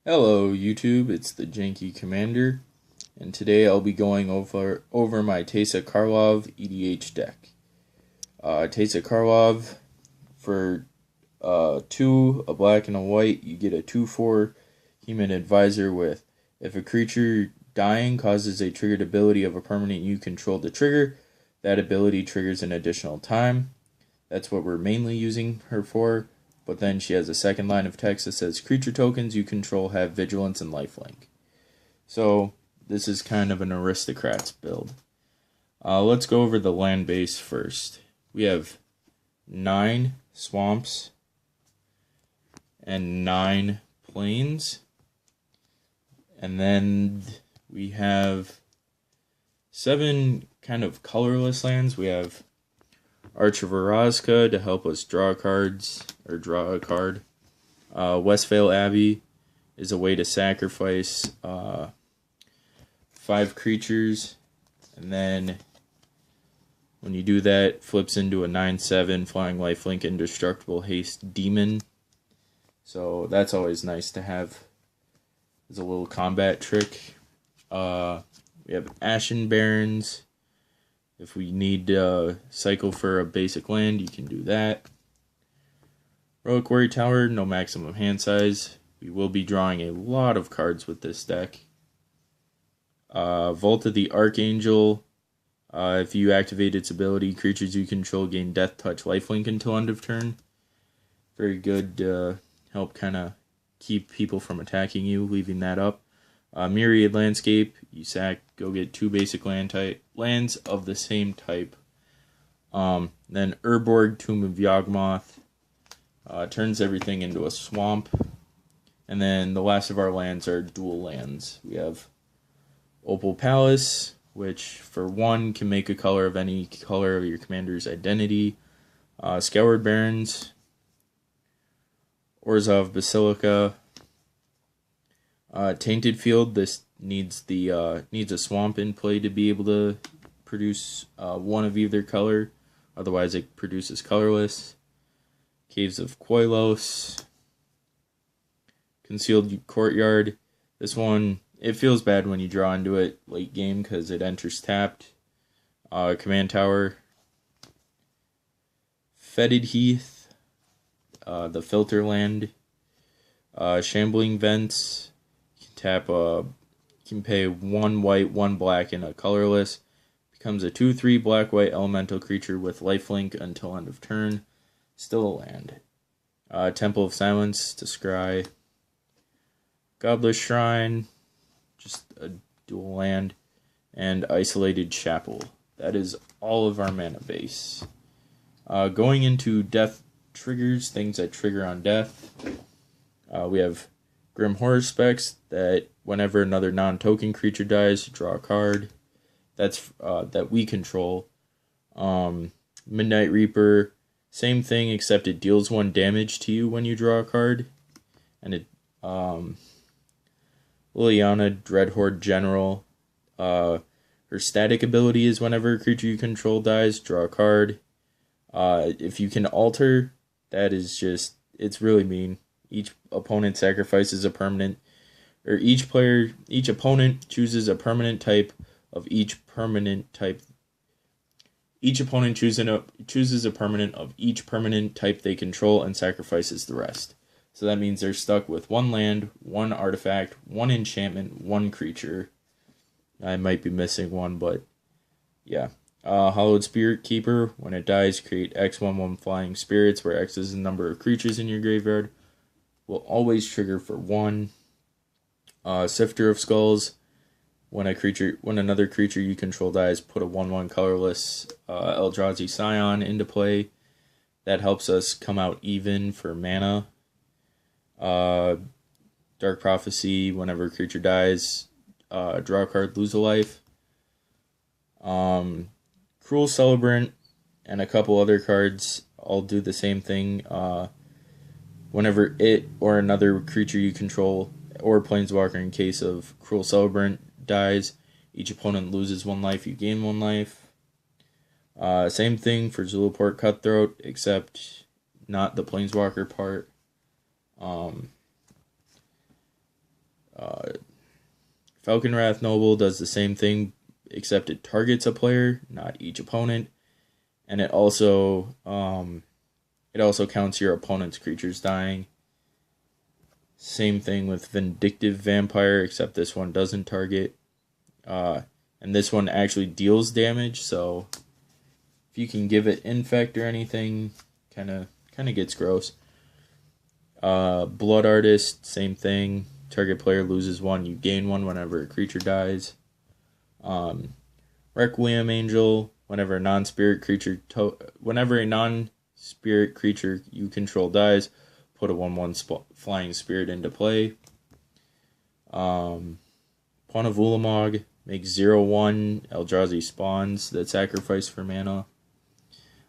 Hello YouTube, it's the Janky Commander, and today I'll be going over my Teysa Karlov EDH deck. Teysa Karlov, for 2, a black and a white, you get a 2/4 Human Advisor with, if a creature dying causes a triggered ability of a permanent you control to trigger, that ability triggers an additional time. That's what we're mainly using her for. But then she has a second line of text that says, creature tokens you control have vigilance and lifelink. So this is kind of an aristocrats build. Let's go over the land base first. We have 9 swamps and 9 plains. And then we have 7 kind of colorless lands. We have Arch of Orazca to help us draw cards, or draw a card. Westvale Abbey is a way to sacrifice 5 creatures, and then when you do that, flips into a 9/7 flying lifelink indestructible haste demon. So that's always nice to have as a little combat trick. We have Ashen Barrens. If we need to cycle for a basic land, you can do that. Reliquary Tower, no maximum hand size. We will be drawing a lot of cards with this deck. Vault of the Archangel. If you activate its ability, creatures you control gain Death Touch lifelink until end of turn. Very good to help kind of keep people from attacking you, leaving that up. Myriad Landscape, you sack, go get 2 basic lands of the same type. Then Urborg, Tomb of Yawgmoth, turns everything into a swamp. And then the last of our lands are dual lands. We have Opal Palace, which for 1 can make a color of any color of your commander's identity. Scoured Barrens, Orzhov Basilica, Tainted Field. This needs a swamp in play to be able to produce 1 of either color. Otherwise, it produces colorless. Caves of Koilos, Concealed Courtyard. This one, it feels bad when you draw into it late game because it enters tapped. Command Tower, Fetid Heath, the Filter Land, Shambling Vents. Tap can pay 1 white, 1 black, and a colorless. Becomes a 2/3 black-white elemental creature with lifelink until end of turn. Still a land. Temple of Silence to scry. Godless Shrine, just a dual land. And Isolated Chapel. That is all of our mana base. Going into death triggers, things that trigger on death. We have Grim Horror Specs, that whenever another non-token creature dies, you draw a card. That's that we control. Midnight Reaper, same thing except it deals 1 damage to you when you draw a card. And it Liliana, Dreadhorde General. Her static ability is whenever a creature you control dies, draw a card. If you can alter, that is just, it's really mean. Each opponent sacrifices a permanent, or each opponent chooses a permanent type of each permanent type. Each opponent chooses a permanent of each permanent type they control and sacrifices the rest. So that means they're stuck with 1 land, 1 artifact, 1 enchantment, 1 creature. I might be missing 1, but yeah. Hallowed Spirit Keeper, when it dies, create X/1/1 flying spirits, where X is the number of creatures in your graveyard. Will always trigger for 1. Sifter of Skulls, when another creature you control dies, put a 1/1 colorless Eldrazi Scion into play. That helps us come out even for mana. Dark Prophecy, whenever a creature dies, draw a card, lose a life. Cruel Celebrant and a couple other cards all do the same thing. Whenever it or another creature you control, or Planeswalker in case of Cruel Celebrant, dies, each opponent loses 1 life, you gain 1 life. Same thing for Zulaport Cutthroat, except not the Planeswalker part. Falcon Wrath Noble does the same thing, except it targets a player, not each opponent, and it also counts your opponent's creatures dying. Same thing with Vindictive Vampire, except this one doesn't target, and this one actually deals damage. So if you can give it infect or anything, kind of gets gross. Blood Artist, same thing. Target player loses 1, you gain 1 whenever a creature dies. Requiem Angel, whenever a non-spirit creature you control dies, put a 1/1 flying spirit into play. Pawn of Ulamog, make 0/1 Eldrazi spawns that sacrifice for mana.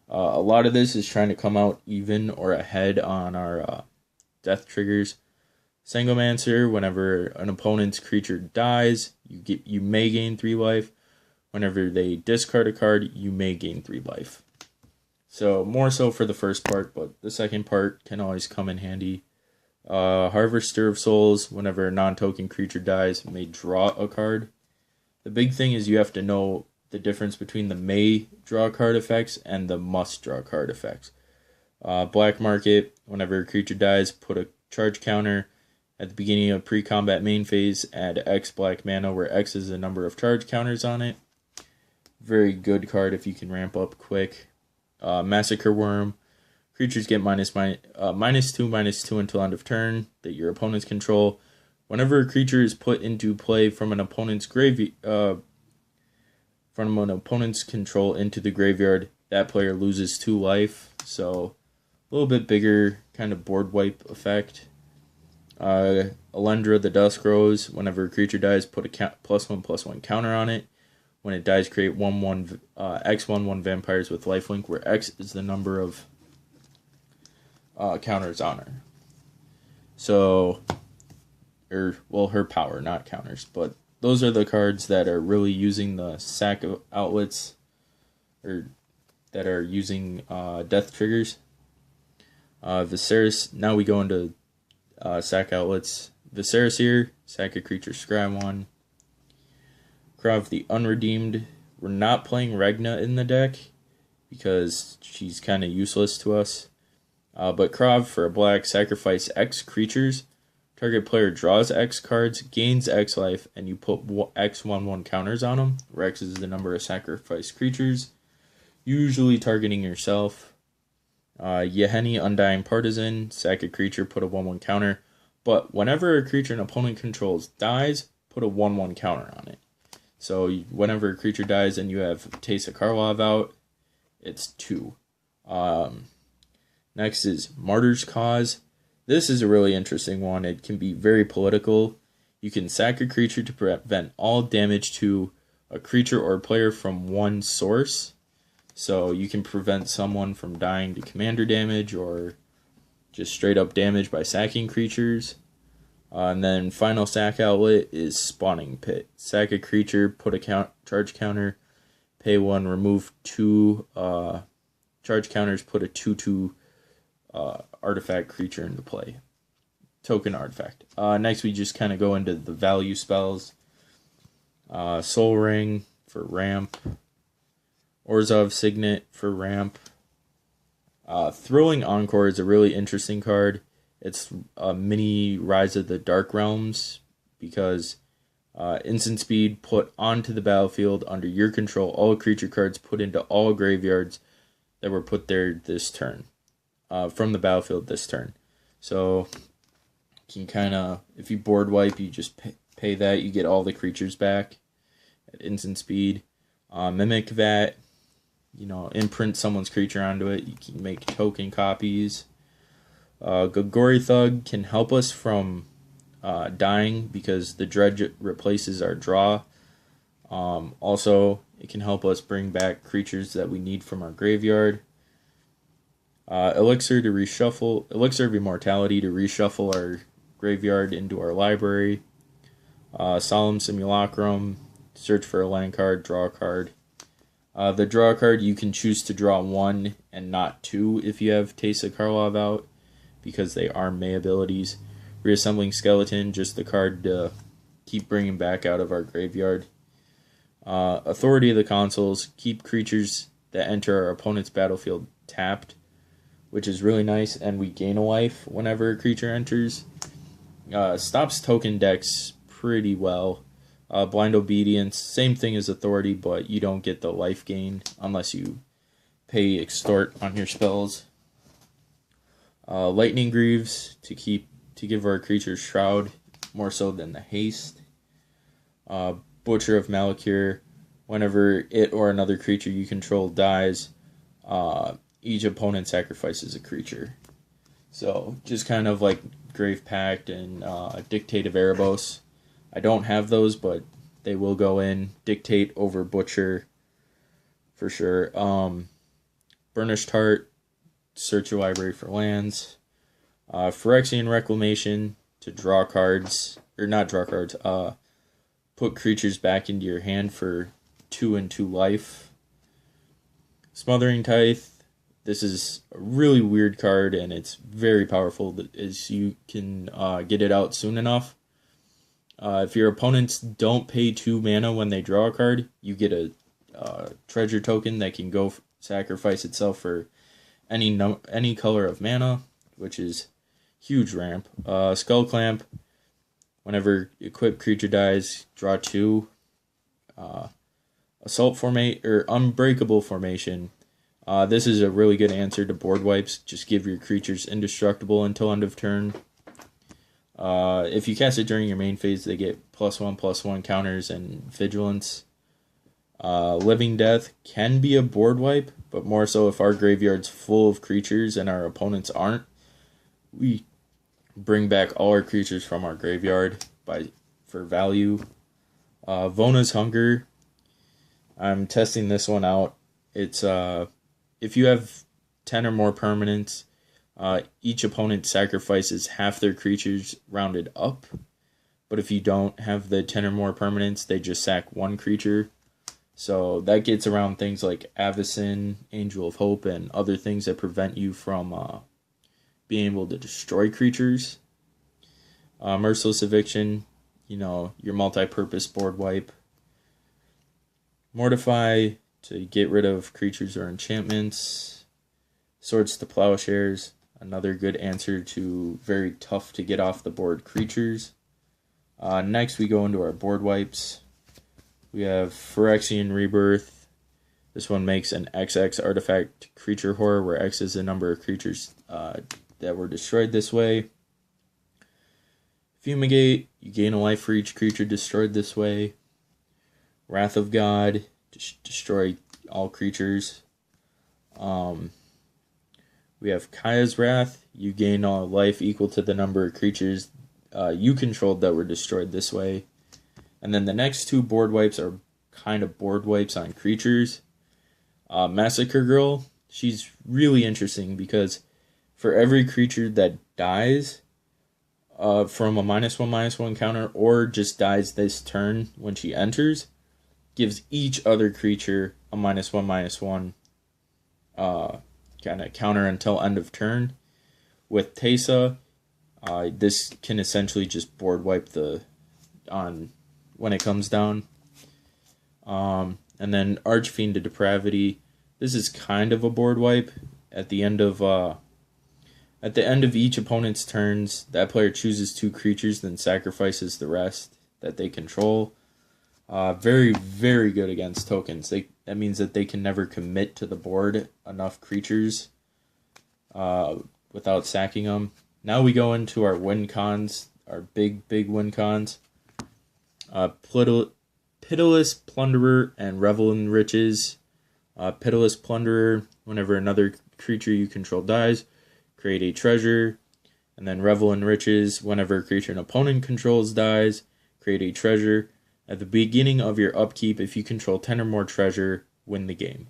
A lot of this is trying to come out even or ahead on our death triggers. Sangomancer, whenever an opponent's creature dies, you may gain 3 life. Whenever they discard a card, you may gain 3 life. So more so for the first part, but the second part can always come in handy. Harvester of Souls, whenever a non-token creature dies, may draw a card. The big thing is you have to know the difference between the may draw card effects and the must draw card effects. Black Market, whenever a creature dies, put a charge counter. At the beginning of pre-combat main phase, add X black mana, where X is the number of charge counters on it. Very good card if you can ramp up quick. Massacre Worm. Creatures get -2/-2 until end of turn that your opponents control. Whenever a creature is put into play from an opponent's control into the graveyard, that player loses 2 life. So a little bit bigger kind of board wipe effect. Alendra the Dusk Rose, whenever a creature dies, put a +1/+1 counter on it. When it dies, create 1/1 X/1/1 vampires with lifelink, where X is the number of counters on her. So, her power, not counters. But those are the cards that are really using the sack outlets, or that are using death triggers. Viserys. Now we go into sack outlets. Viserys here, sack a creature, scry 1. Krav the Unredeemed. We're not playing Regna in the deck because she's kind of useless to us. But Krav for a black, sacrifice X creatures. Target player draws X cards, gains X life, and you put X/1/1 counters on them, where X is the number of sacrificed creatures, usually targeting yourself. Yeheni Undying Partisan, sack a creature, put a 1/1 counter. But whenever a creature an opponent controls dies, put a 1/1 counter on it. So whenever a creature dies and you have Teysa Karlov out, it's 2. Next is Martyr's Cause. This is a really interesting one. It can be very political. You can sack a creature to prevent all damage to a creature or player from one source. So you can prevent someone from dying to commander damage or just straight up damage by sacking creatures. And then final sack outlet is Spawning Pit. Sack a creature, put a charge counter, pay 1, remove 2 charge counters, put a 2/2 artifact creature into play. Token artifact. Next we just kind of go into the value spells. Soul Ring for ramp. Orzhov Signet for ramp. Thrilling Encore is a really interesting card. It's a mini Rise of the Dark Realms because instant speed, put onto the battlefield under your control all creature cards put into all graveyards that were put there this turn. From the battlefield this turn. So you can kind of, if you board wipe, you just pay that, you get all the creatures back at instant speed. Mimic that, imprint someone's creature onto it. You can make token copies. Gogori Thug can help us from dying because the dredge replaces our draw. Also, it can help us bring back creatures that we need from our graveyard. Elixir of Immortality to reshuffle our graveyard into our library. Solemn Simulacrum, search for a land card, draw a card. The draw card, you can choose to draw 1 and not 2 if you have Teysa Karlov out, because they are May abilities. Reassembling Skeleton, just the card to keep bringing back out of our graveyard. Authority of the consoles, keep creatures that enter our opponent's battlefield tapped, which is really nice, and we gain a life whenever a creature enters. Stops token decks pretty well. Blind Obedience, same thing as Authority, but you don't get the life gain unless you pay Extort on your spells. Lightning Greaves to give our creatures Shroud more so than the haste. Butcher of Malakir, whenever it or another creature you control dies, each opponent sacrifices a creature. So just kind of like Grave Pact and Dictate of Erebos. I don't have those, but they will go in. Dictate over Butcher for sure. Burnished Heart, search your library for lands. Phyrexian Reclamation to draw cards, or not draw cards, put creatures back into your hand for 2 and 2 life. Smothering Tithe, this is a really weird card, and it's very powerful as you can get it out soon enough. If your opponents don't pay 2 mana when they draw a card, you get a treasure token that can go sacrifice itself for any color of mana, which is huge ramp. Skull Clamp, whenever equipped creature dies, draw 2. Assault Formate or Unbreakable Formation. This is a really good answer to board wipes. Just give your creatures indestructible until end of turn. If you cast it during your main phase, they get +1/+1 counters and vigilance. Living Death can be a board wipe, but more so if our graveyard's full of creatures and our opponents aren't. We bring back all our creatures from our graveyard for value. Vona's Hunger. I'm testing this one out. It's if you have 10 or more permanents, each opponent sacrifices half their creatures rounded up. But if you don't have the 10 or more permanents, they just sack 1 creature. So that gets around things like Avacyn, Angel of Hope, and other things that prevent you from being able to destroy creatures. Merciless Eviction, your multi-purpose board wipe. Mortify to get rid of creatures or enchantments. Swords to Plowshares, another good answer to very tough to get off the board creatures. Next we go into our board wipes. We have Phyrexian Rebirth. This one makes an XX artifact creature horror, where X is the number of creatures that were destroyed this way. Fumigate, you gain a life for each creature destroyed this way. Wrath of God, destroy all creatures. We have Kaya's Wrath, you gain a life equal to the number of creatures you controlled that were destroyed this way. And then the next 2 board wipes are kind of board wipes on creatures. Massacre Girl, she's really interesting because for every creature that dies from a -1/-1 counter or just dies this turn when she enters, gives each other creature a -1/-1 kind of counter until end of turn. With Teysa, this can essentially just board wipe when it comes down. And then Archfiend to Depravity. This is kind of a board wipe. At the end of each opponent's turns, that player chooses 2 creatures, then sacrifices the rest that they control. Very, very good against tokens. That means that they can never commit to the board enough creatures without sacking them. Now we go into our win cons, our big win cons. Pitiless Plunderer and Revel in Riches. Pitiless Plunderer, whenever another creature you control dies, create a treasure. And then Revel in Riches, whenever a creature an opponent controls dies, create a treasure. At the beginning of your upkeep, if you control 10 or more treasure, win the game.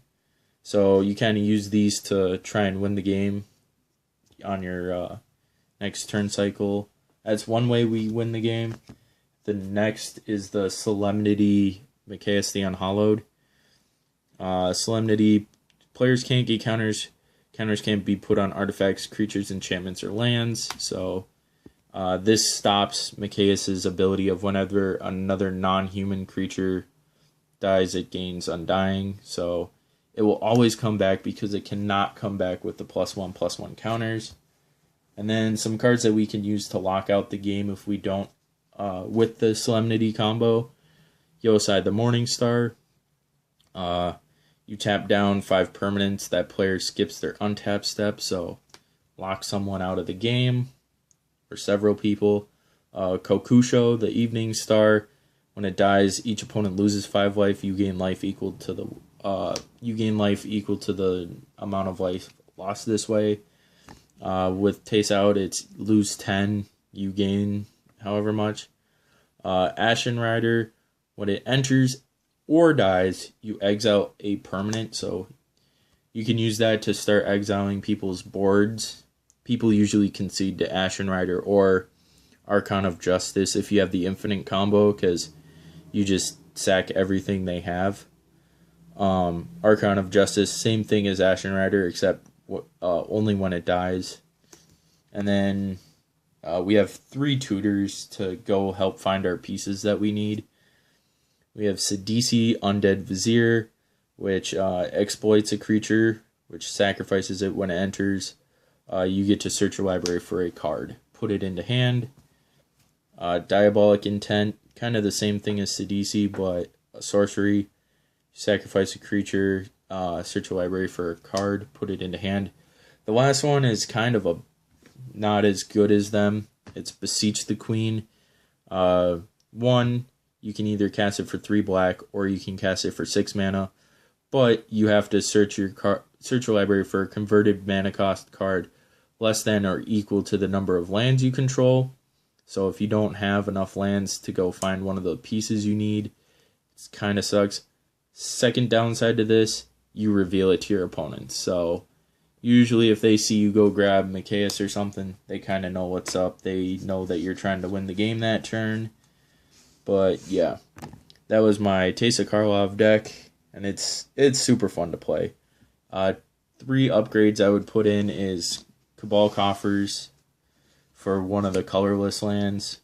So you kind of use these to try and win the game on your next turn cycle. That's one way we win the game. The next is the Solemnity Mikaeus the Unhallowed. Solemnity, players can't get counters. Counters can't be put on artifacts, creatures, enchantments, or lands. So This stops Mikaeus' ability of whenever another non-human creature dies, it gains Undying. So it will always come back because it cannot come back with the +1/+1 counters. And then some cards that we can use to lock out the game if we don't, with the Solemnity combo. Yosai the Morningstar. You tap down 5 permanents. That player skips their untap step, so lock someone out of the game, or several people. Kokusho, the Evening Star. When it dies, each opponent loses 5 life. You gain life equal to the amount of life lost this way. With Teysa out, it's lose 10. You gain however much. Ashen Rider, when it enters or dies, you exile a permanent. So you can use that to start exiling people's boards. People usually concede to Ashen Rider or Archon of Justice if you have the infinite combo, because you just sack everything they have. Archon of Justice, same thing as Ashen Rider, except only when it dies. And then we have 3 tutors to go help find our pieces that we need. We have Sidisi, Undead Vizier, which exploits a creature, which sacrifices it when it enters. You get to search your library for a card, put it into hand. Diabolic Intent, kind of the same thing as Sidisi, but a sorcery. Sacrifice a creature, search your library for a card, put it into hand. The last one is kind of not as good as them. It's Beseech the Queen. 1, you can either cast it for 3 black, or you can cast it for 6 mana, but you have to search your library for a converted mana cost card less than or equal to the number of lands you control. So if you don't have enough lands to go find one of the pieces you need, it kind of sucks. Second downside to this, you reveal it to your opponent. So usually if they see you go grab Mikaeus or something, they kind of know what's up. They know that you're trying to win the game that turn. But yeah, that was my Teysa Karlov deck, and it's super fun to play. 3 upgrades I would put in is Cabal Coffers for one of the colorless lands.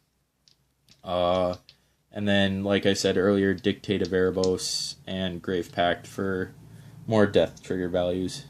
And then, like I said earlier, Dictate of Erebos and Grave Pact for more death trigger values.